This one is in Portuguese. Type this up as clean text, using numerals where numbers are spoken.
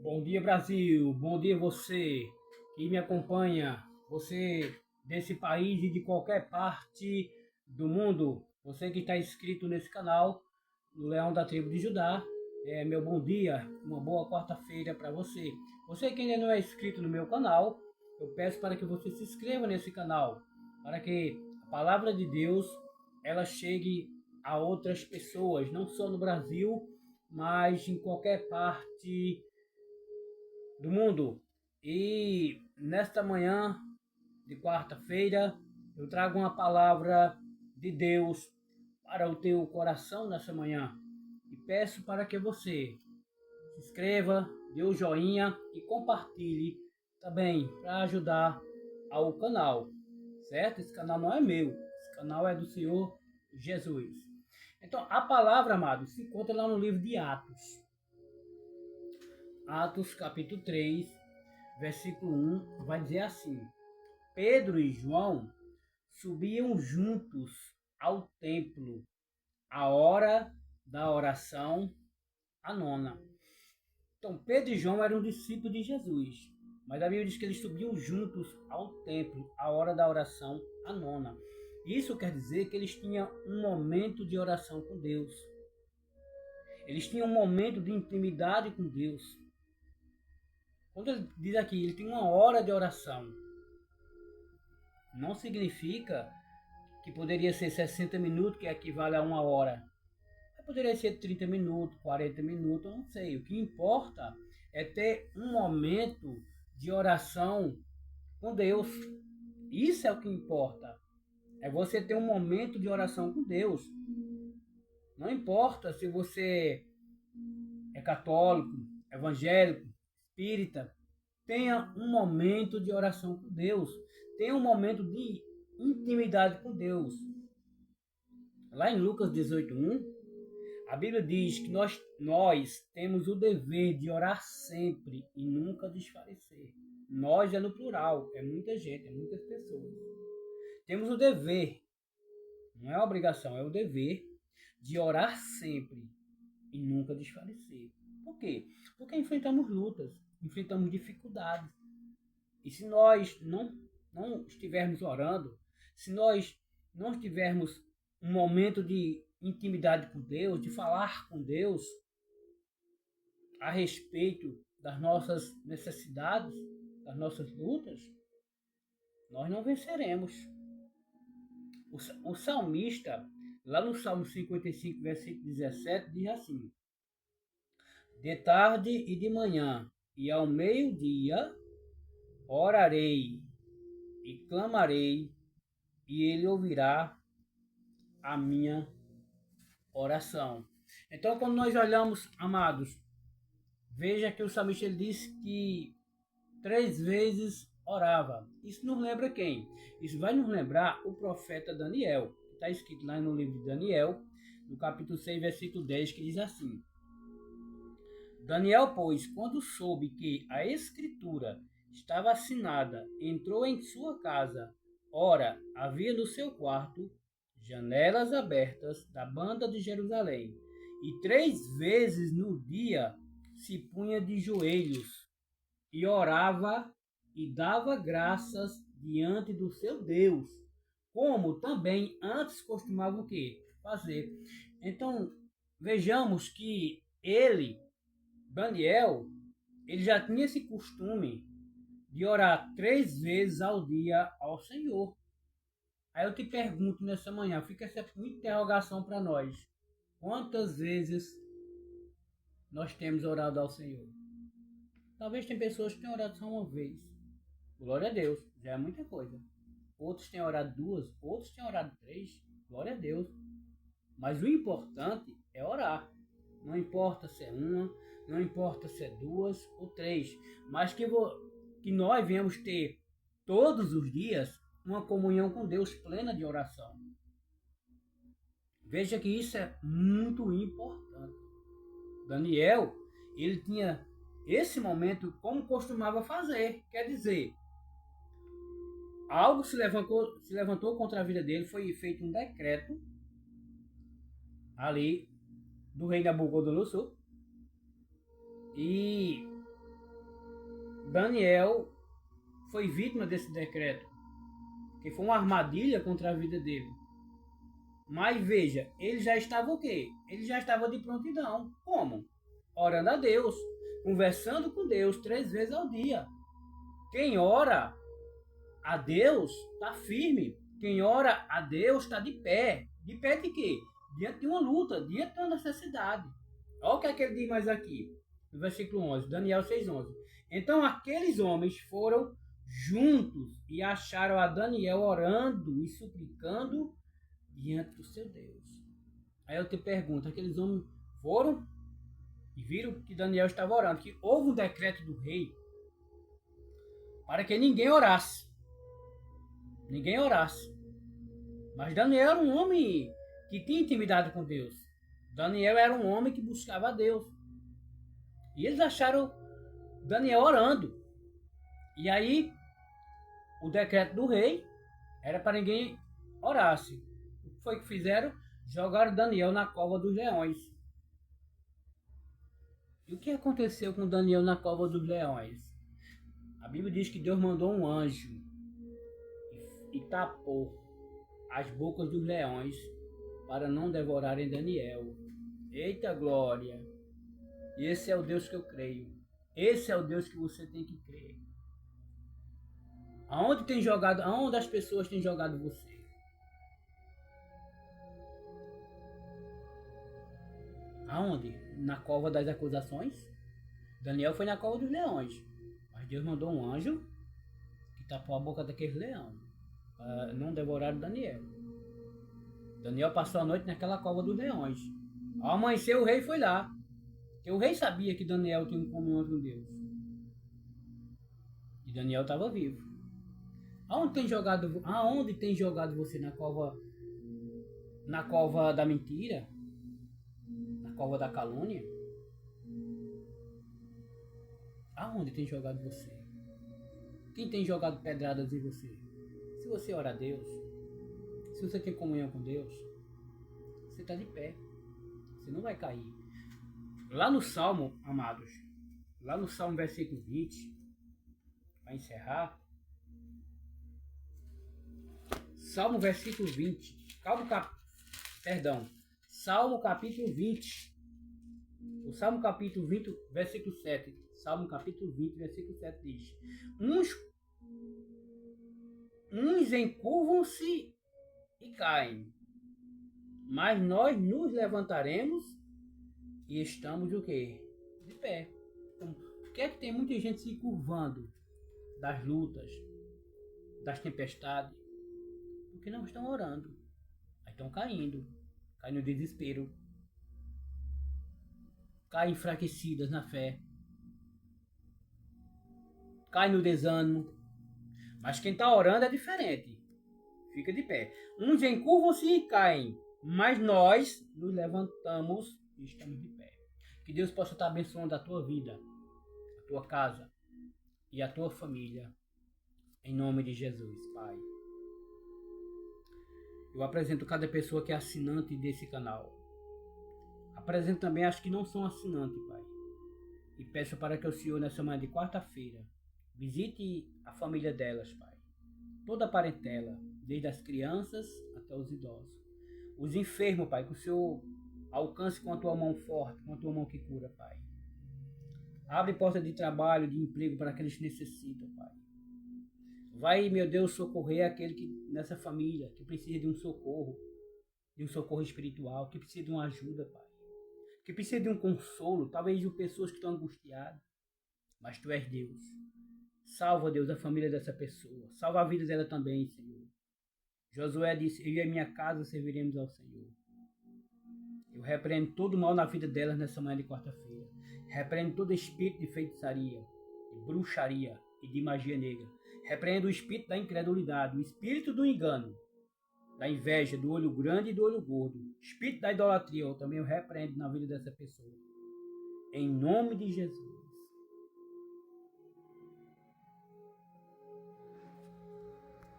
Bom dia, Brasil. Bom dia, você que me acompanha, você desse país e de qualquer parte do mundo. Você que está inscrito nesse canal, do Leão da Tribo de Judá. Meu bom dia, uma boa quarta-feira para você. Você que ainda não é inscrito no meu canal, eu peço para que você se inscreva nesse canal, para que a palavra de Deus ela chegue a outras pessoas, não só no Brasil, mas em qualquer parte do mundo. E nesta manhã de quarta-feira, eu trago uma palavra de Deus para o teu coração nessa manhã. E peço para que você se inscreva, dê o joinha e compartilhe também para ajudar ao canal, certo? Esse canal não é meu, esse canal é do Senhor Jesus. Então, a palavra, amados, se encontra lá no livro de Atos. Atos capítulo 3, versículo 1, vai dizer assim: Pedro e João subiam juntos ao templo, à hora da oração, a nona. Então, Pedro e João eram discípulos de Jesus, mas a Bíblia diz que eles subiam juntos ao templo, à hora da oração, a nona. Isso quer dizer que eles tinham um momento de oração com Deus. Eles tinham um momento de intimidade com Deus. Quando ele diz aqui, ele tem uma hora de oração, não significa que poderia ser 60 minutos, que equivale a uma hora. Poderia ser 30 minutos, 40 minutos, eu não sei. O que importa é ter um momento de oração com Deus. Isso é o que importa. É você ter um momento de oração com Deus. Não importa se você é católico, evangélico, espírita. Tenha um momento de oração com Deus. Tenha um momento de intimidade com Deus. Lá em Lucas 18:1, a Bíblia diz que nós temos o dever de orar sempre e nunca desfalecer. Nós é no plural, é muita gente, é muitas pessoas. Temos o dever, não é a obrigação, é o dever de orar sempre e nunca desfalecer. Por quê? Porque enfrentamos lutas, enfrentamos dificuldades. E se nós não estivermos orando, se nós não tivermos um momento de intimidade com Deus, de falar com Deus a respeito das nossas necessidades, das nossas lutas, nós não venceremos. O salmista, lá no Salmo 55, versículo 17, diz assim: De tarde e de manhã e ao meio-dia orarei e clamarei, e ele ouvirá a minha oração. Então, quando nós olhamos, amados, veja que o salmista ele disse que 3 vezes orava. Isso nos lembra quem? Isso vai nos lembrar o profeta Daniel. Está escrito lá no livro de Daniel, no capítulo 6, versículo 10, que diz assim: Daniel, pois, quando soube que a escritura estava assinada, entrou em sua casa. Ora, havia no seu quarto janelas abertas da banda de Jerusalém, e 3 vezes no dia se punha de joelhos e orava e dava graças diante do seu Deus, como também antes costumava o quê? Fazer. Então, vejamos que Daniel, ele já tinha esse costume de orar 3 vezes ao dia ao Senhor. Aí eu te pergunto nessa manhã, fica essa interrogação para nós. Quantas vezes nós temos orado ao Senhor? Talvez tem pessoas que têm orado só uma vez. Glória a Deus, já é muita coisa. Outros têm orado 2, outros têm orado 3. Glória a Deus. Mas o importante é orar. Não importa se é uma, não importa se é 2 ou 3. Mas que nós venhamos ter todos os dias uma comunhão com Deus plena de oração. Veja que isso é muito importante. Daniel, ele tinha esse momento como costumava fazer. Quer dizer, algo se levantou contra a vida dele, foi feito um decreto ali do rei Nabucodonosor. E Daniel foi vítima desse decreto, que foi uma armadilha contra a vida dele. Mas veja, ele já estava o quê? Ele já estava de prontidão. Como? Orando a Deus, conversando com Deus 3 vezes ao dia. Quem ora a Deus está firme. Quem ora a Deus está de pé. De pé de quê? Diante de uma luta, diante de uma necessidade. Olha o que é que ele diz mais aqui, no versículo 11, Daniel 6:11. Então aqueles homens foram juntos e acharam a Daniel orando e suplicando diante do seu Deus. Aí eu te pergunto, aqueles homens foram e viram que Daniel estava orando, que houve um decreto do rei para que ninguém orasse. Ninguém orasse. Mas Daniel era um homem que tinha intimidade com Deus. Daniel era um homem que buscava a Deus. E eles acharam Daniel orando. E aí, o decreto do rei era para ninguém orasse. O que foi que fizeram? Jogaram Daniel na cova dos leões. E o que aconteceu com Daniel na cova dos leões? A Bíblia diz que Deus mandou um anjo e tapou as bocas dos leões para não devorarem Daniel. Eita glória! Esse é o Deus que eu creio. Esse é o Deus que você tem que crer. Aonde as pessoas têm jogado você? Aonde? Na cova das acusações? Daniel foi na cova dos leões. Mas Deus mandou um anjo que tapou a boca daqueles leões para não devorar Daniel. Daniel passou a noite naquela cova dos leões. Ao amanhecer, o rei foi lá. Porque o rei sabia que Daniel tinha um comunhão com Deus. E Daniel estava vivo. Aonde tem jogado você na cova da mentira? Na cova da calúnia? Aonde tem jogado você? Quem tem jogado pedradas em você? Se você ora a Deus, se você tem comunhão com Deus, você está de pé. Você não vai cair. Lá no Salmo, amados, lá no Salmo versículo 20, para encerrar, Salmo versículo 20, Salmo capítulo 20, o Salmo capítulo 20, versículo 7, Salmo capítulo 20, versículo 7 diz: Uns encurvam-se e caem, mas nós nos levantaremos e estamos o quê? De pé. Então, por que é que tem muita gente se curvando das lutas, das tempestades? Porque não estão orando. Aí estão caindo. Caem no desespero. Caem enfraquecidas na fé. Caem no desânimo. Mas quem está orando é diferente. Fica de pé. Uns encurvam-se e caem, mas nós nos levantamos e estamos de pé. Que Deus possa estar abençoando a tua vida, a tua casa e a tua família. Em nome de Jesus, Pai. Eu apresento cada pessoa que é assinante desse canal. Apresento também as que não são assinantes, Pai. E peço para que o Senhor, nessa manhã de quarta-feira, visite a família delas, Pai. Toda a parentela, desde as crianças até os idosos. Os enfermos, Pai, que o Senhor alcance com a tua mão forte, com a tua mão que cura, Pai. Abre porta de trabalho, de emprego para aqueles que necessitam, Pai. Vai, meu Deus, socorrer aquele que nessa família que precisa de um socorro espiritual, que precisa de uma ajuda, Pai. Que precisa de um consolo, talvez de pessoas que estão angustiadas. Mas Tu és Deus. Salva, Deus, a família dessa pessoa. Salva a vida dela também, Senhor. Josué disse: eu e a minha casa serviremos ao Senhor. Eu repreendo todo o mal na vida delas nessa manhã de quarta-feira. Repreendo todo espírito de feitiçaria, de bruxaria e de magia negra. Repreendo o espírito da incredulidade, o espírito do engano, da inveja, do olho grande e do olho gordo. O espírito da idolatria, eu também repreendo na vida dessa pessoa. Em nome de Jesus.